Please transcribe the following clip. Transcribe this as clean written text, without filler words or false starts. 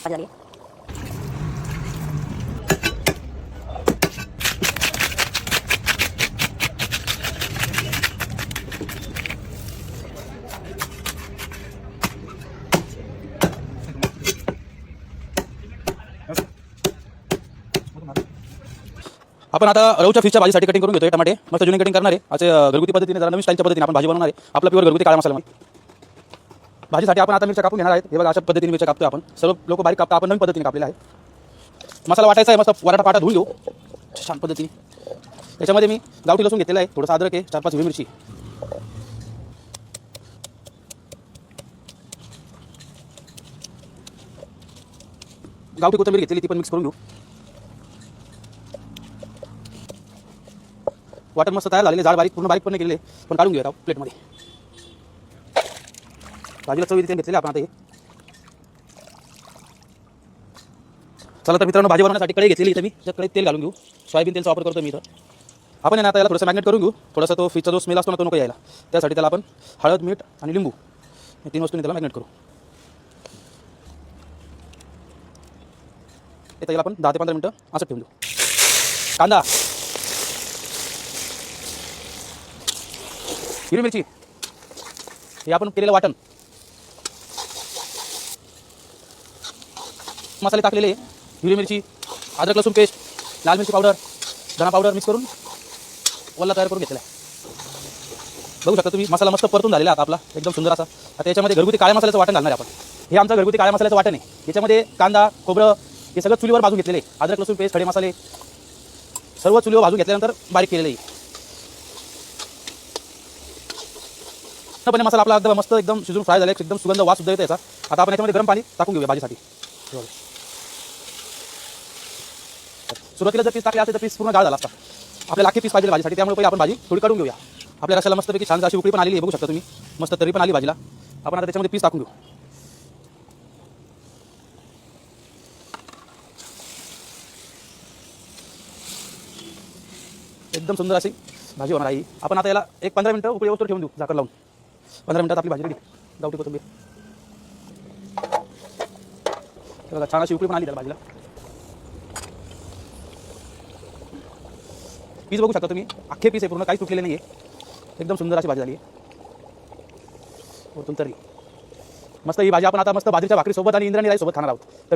झाली. आपण आता रवूच्या फिशच्या भाजीसाठी कटिंग करून घेतोय. टमाटे मस्त जुनी कटिंग करणार आहे. असे घरगुती पद्धतीने जरा नवीन स्टाईलच्या पद्धतीने आपण भाजी बनवणार आहे. आपला प्युअर घरगुती काळा मसाला भाजीसाठी आपण आता मिरच्या कापून घेणार आहेत. हे बघा अशा पद्धतीने मिरच्या कापतोय आपण. सर्व लोक बारीक कापतात, आपण नवीन पद्धतीने कापलेला आहे. मसाला वाटायचा आहे, मस्त वराटा पाटा धुवून घेऊ छान पद्धतीने. त्याच्यामध्ये मी गावठी लसूण घेतलेला आहे, थोडंसं अद्रक आहे, 4-5 हिरवी मिरची, गावठी कोथिंबीर घेतलेली, ती पण मिक्स करून घेऊ. वाटण मस्त तयार झालेले, जाड बारीक पूर्ण बारीक पण नाही केलेले, पण काढून घेऊया प्लेटमध्ये. भाजीला चव येते घेतलेले आपण आता हे. चला तर मित्रांनो, भाजी बनवण्यासाठी कढई घेतलेली इथं मी. त्या कढईत तेल घालून घेऊ. सोयाबीन तेलचा वापर करतो मी इथं. आपण आहे ना आता याला थोडंसं मॅग्नेट करून घेऊ. थोडासा तो फिशचा जो स्मेल असतो ना तो नको यायला. त्यासाठी त्याला आपण हळद, मीठ आणि लिंबू हे 3 वस्तूंनी त्याला मॅग्नेट करू. इथं याला आपण 10 ते 15 मिनिटं असं ठेवून देऊ. कांदा, हिरवी मिरची, हे आपण केलेलं वाटण, मसाले टाकलेले, हिरवी मिरची, अद्रक लसूण पेस्ट, लाल मिरची पावडर, धना पावडर मिक्स करून वल्ला तयार करून घेतलेला आहे. बघू शकता तुम्ही, मसाला मस्त परतून झालेला आता आपला एकदम सुंदर असा. आता याच्यामध्ये घरगुती काळ्या मसाल्याचं वाटण घालणार आहे आपण. हे आमचं घरगुती काळ्या मसाल्याचं वाटण आहे. याच्यामध्ये कांदा, खोबरं हे सगळं चुलीवर भाजून घेतलेले, अद्रक लसूण पेस्ट, खडे मसाले सर्व चुलीवर भाजून घेतल्यानंतर बारीक केलेले आहे. पण मसाला आपला एकदम मस्त एकदम शिजून फ्राय झाला, एकदम सुगंध वास सुद्धा येतो याचा. आता आपण याच्यामध्ये गरम पाणी टाकून घेऊया भाजीसाठी. सुरुवातीला जर पीस टाकले असेल तर पीस पूर्ण गाळ झाला असता. आपल्याला अख्खे पीस पाहिजे भाजीसाठी, त्यामुळे पहिले आपण भाजी थोडी काढून घेऊया. आपल्या रशाला मस्तपैकी छान अशी उकळी पण आलेली आहे, बघू शकता तुम्ही. मस्त तरी पण आली भाजीला. आपण आता त्याच्यामध्ये पीस टाकून घेऊ. एकदम सुंदर अशी भाजी होणार आहे. आपण आता याला एक 15 मिनिटं उकळी वस्तू ठेवून देऊ झाकण लावून. 15 मिनिटात आपली भाजी रेडी. गावठी कोथिंबीर बघा छान अशी उकळी पण आली त्या भाजीला. पीस बघू शकता तुम्ही, अख्खे पीस आहे, पूर्ण काहीच तुटलेले नाही आहे. एकदम सुंदर अशी भाजी झाली आहे. वरतून तरी मस्त ही भाजी आपण आता मस्त बाजरीच्या भाकरीसोबत आणि इंद्रायणी राईसोबत खाणार आहोत. तर